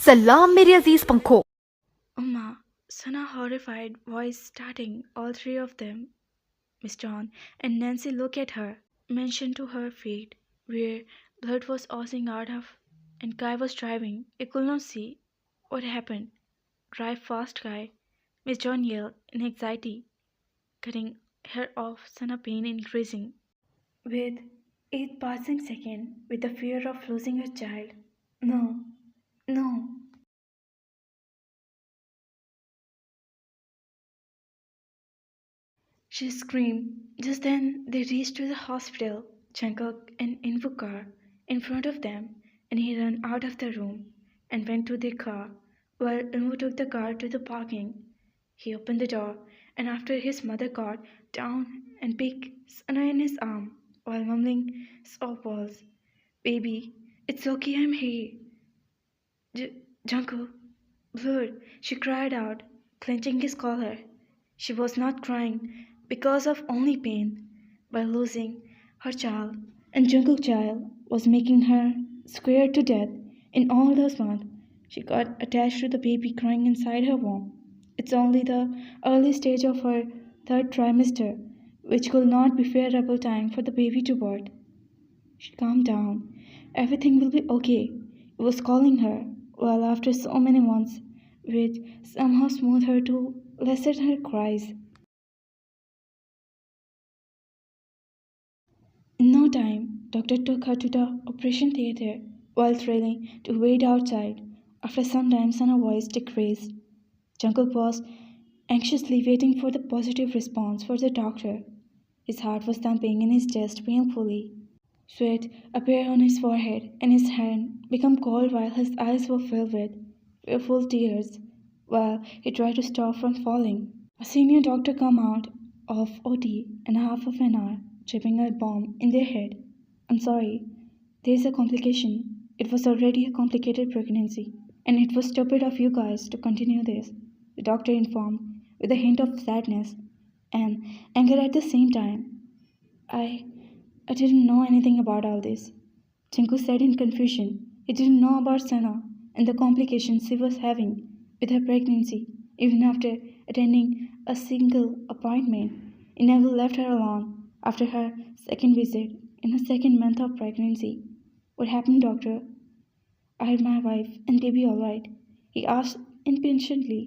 सलाम मेरे अजीज पंखों। Uma, Sana horrified voice starting, all three of them, Miss John and Nancy look at her, mentioned to her feet, where blood was oozing out of, and Guy was driving. He could not see what happened. Drive fast, Guy. Miss John yelled in anxiety, cutting her off, Sana pain increasing. With each passing second, with the fear of losing her child. No, no. She screamed. Just then they reached to the hospital. Taekook and Invu car in front of them, and he ran out of the room and went to the car, while Invu took the car to the parking. He opened the door, and after his mother got down and picked Sana in his arm, while mumbling soft words, "Baby, it's okay, I'm here." Jungle, blood, she cried out, clenching his collar. She was not crying because of only pain, but losing her child, and Jungle child was making her scared to death. In all those months, she got attached to the baby crying inside her womb. It's only the early stage of her third trimester, which could not be favorable time for the baby to birth. She calmed down. Everything will be okay. It was calling her, while after so many months, which somehow smoothed her to lessen her cries. In no time, doctor took her to the operation theater, while thrilling to wait outside. After some time, Sana's voice decreased. Jungkook was anxiously waiting for the positive response for the doctor. His heart was thumping in his chest painfully. Sweat appeared on his forehead, and his hand became cold while his eyes were filled with fearful tears, while he tried to stop from falling. A senior doctor came out of OT in half of an hour, chipping a bomb in their head. "I'm sorry, there's a complication. It was already a complicated pregnancy, and it was stupid of you guys to continue this," the doctor informed, with a hint of sadness and anger at the same time. I I didn't know anything about all this, Chinku said in confusion. He didn't know about Sana and the complications she was having with her pregnancy, even after attending a single appointment. He never left her alone after her second visit in her second month of pregnancy. "What happened, doctor? Are my wife and baby all right?" he asked impatiently.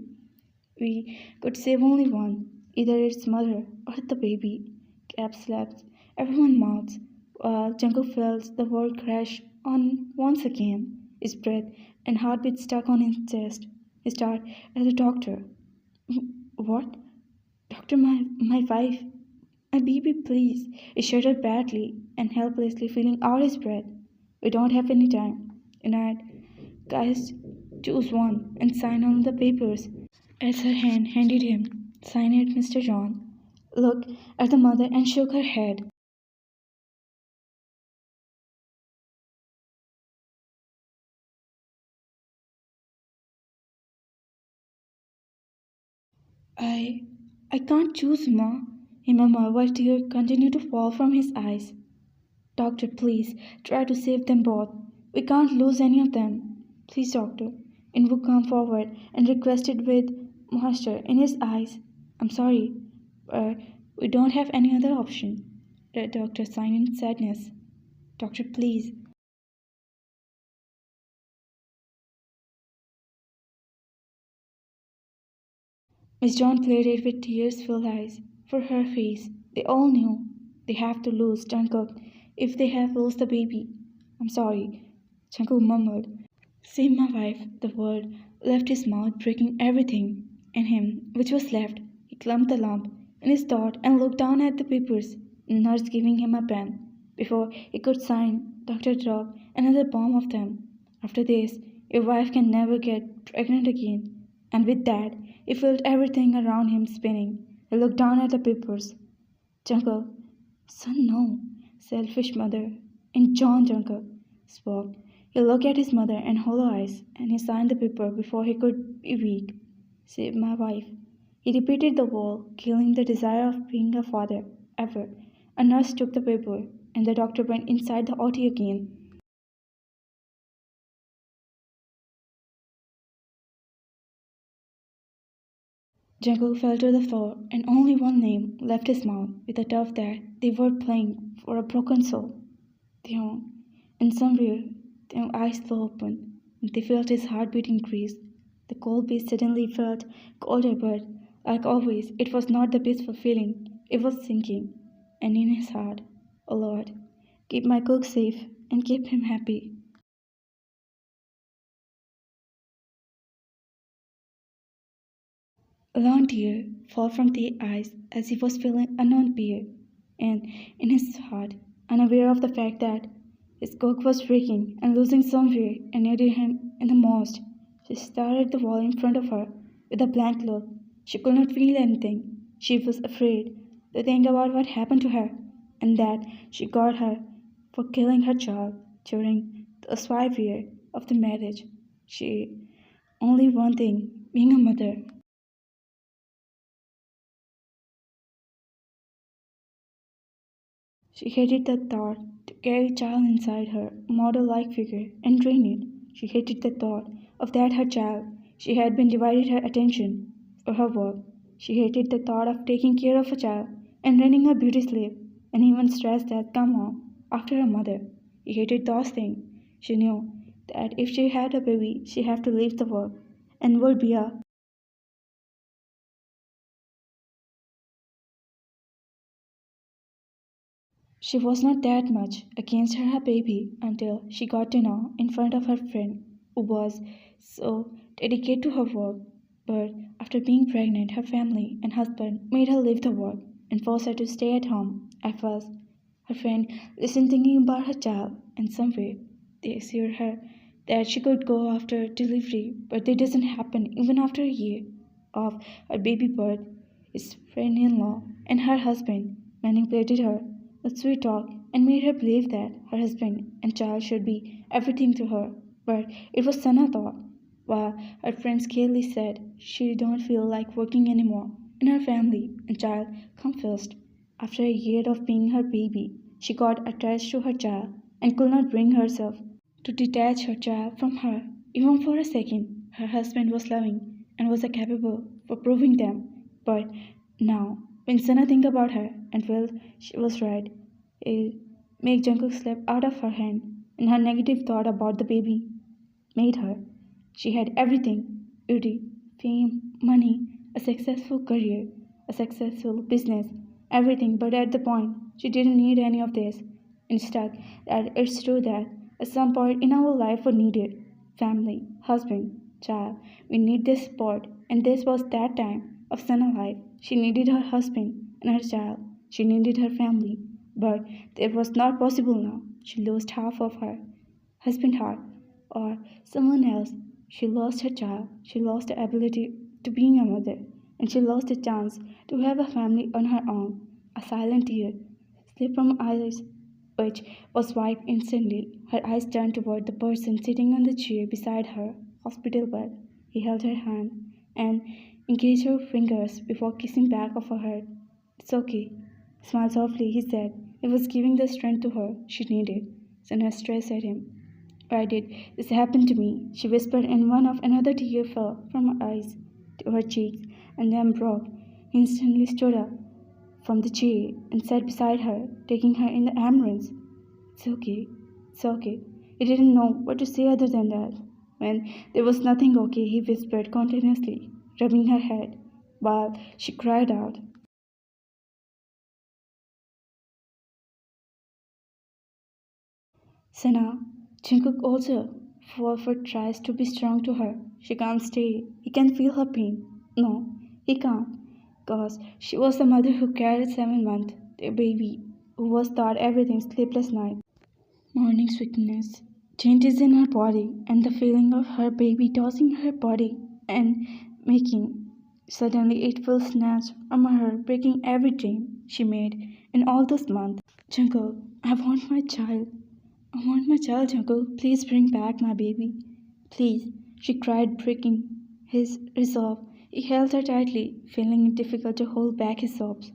"We could save only one, either its mother or the baby." Cap slaps everyone's mouths, while Jungle felt the world crash on once again. His breath and heartbeat stuck on his chest. He stared at the doctor. "What? Doctor, my wife, my baby, please." He shuddered badly and helplessly, feeling out his breath. "We don't have any time. Tonight, guys, choose one and sign on the papers." As her hand handed him, "Sign it, Mr. John," looked at the mother and shook her head. I I can't choose, Ma," he murmured while tears continued to fall from his eyes. "Doctor, please, try to save them both. We can't lose any of them. Please, doctor." Inwood came forward and requested with moisture in his eyes. "I'm sorry, but we don't have any other option." The doctor sighed in sadness. "Doctor, please." Miss John pleaded with tears-filled eyes for her face. They all knew they have to lose Jungkook if they have lost the baby. "I'm sorry," Jungkook mumbled. "Save my wife." The word left his mouth, breaking everything in him which was left. He clumped the lump in his throat and looked down at the papers, the nurse giving him a pen. Before he could sign, Doctor dropped another bomb of them. "After this, your wife can never get pregnant again." And with that, he felt everything around him spinning. He looked down at the papers. "Jungle, son, no." Selfish mother. And John Jungle spoke. He looked at his mother in hollow eyes, and he signed the paper before he could be weak. "Save my wife." He repeated the word, killing the desire of being a father ever. A nurse took the paper, and the doctor went inside the OT again. Jungkook fell to the floor, and only one name left his mouth with a doubt that they were playing for a broken soul. Theon. And somewhere, their eyes flew open, and they felt his heartbeat increase. The cold beast suddenly felt colder, but like always, it was not the peaceful feeling. It was sinking, and in his heart, "Oh Lord, keep my cook safe and keep him happy." A long tear fell from the eyes as he was feeling unknown fear, and in his heart, unaware of the fact that his cook was breaking and losing somewhere and needed him in the most. She stared at the wall in front of her with a blank look. She could not feel anything. She was afraid to think about what happened to her, and that she got her for killing her child during the 5 year of the marriage. She only one thing, being a mother. She hated the thought to carry a child inside her, a model-like figure, and train it. She hated the thought of that her child. She had been divided her attention for her work. She hated the thought of taking care of a child and running a beauty sleep, and even stress that come on after a mother. She hated those things. She knew that if she had a baby, she had to leave the work and would be a She was not that much against her baby until she got to know in front of her friend, who was so dedicated to her work. But after being pregnant, her family and husband made her leave the work and forced her to stay at home. At first, her friend listened thinking about her child, and some way they assured her that she could go after delivery, but it doesn't happen even after a year of her baby birth. His friend-in-law and her husband manipulated her with sweet talk and made her believe that her husband and child should be everything to her. But it was Sana thought, while her friends clearly said she don't feel like working anymore, and her family and child come first. After a year of being her baby, she got attached to her child and could not bring herself to detach her child from her, even for a second. Her husband was loving and was capable of proving them. But now, when Sana think about her and felt she was right, it made Jungkook slip out of her hand, and her negative thought about the baby made her. She had everything: beauty, fame, money, a successful career, a successful business, everything, but at the point she didn't need any of this. Instead, that it's true that at some point in our life we needed family, husband, child. We need this support, and this was that time of Sana's life. She needed her husband and her child. She needed her family, but it was not possible now. She lost half of her husband heart or someone else. She lost her child. She lost the ability to being a mother, and she lost the chance to have a family on her own. A silent tear slipped from her eyes, which was wiped instantly. Her eyes turned toward the person sitting on the chair beside her hospital bed. He held her hand and engaged her fingers before kissing back of her head. "It's okay." Smile softly, he said. It was giving the strength to her she needed. Sana stressed at him. "Why did this happen to me?" she whispered, and one of another tear fell from her eyes to her cheeks and then broke. He instantly stood up from the chair and sat beside her, taking her in the ambulance. "It's okay, it's okay." He didn't know what to say other than that. When there was nothing okay, he whispered continuously, rubbing her head, while she cried out. Sana, Jungkook also Wolford tries to be strong to her. She can't stay. He can feel her pain. No, he can't. Cause she was the mother who carried 7 months, the baby, who was taught everything sleepless night. Morning sickness, changes in her body, and the feeling of her baby tossing her body and making. Suddenly it feels snatched from her, breaking every dream she made in all those months. Jungkook, I want my child. I want my child, Uncle. Please bring back my baby. Please, she cried, breaking his resolve. He held her tightly, feeling it difficult to hold back his sobs.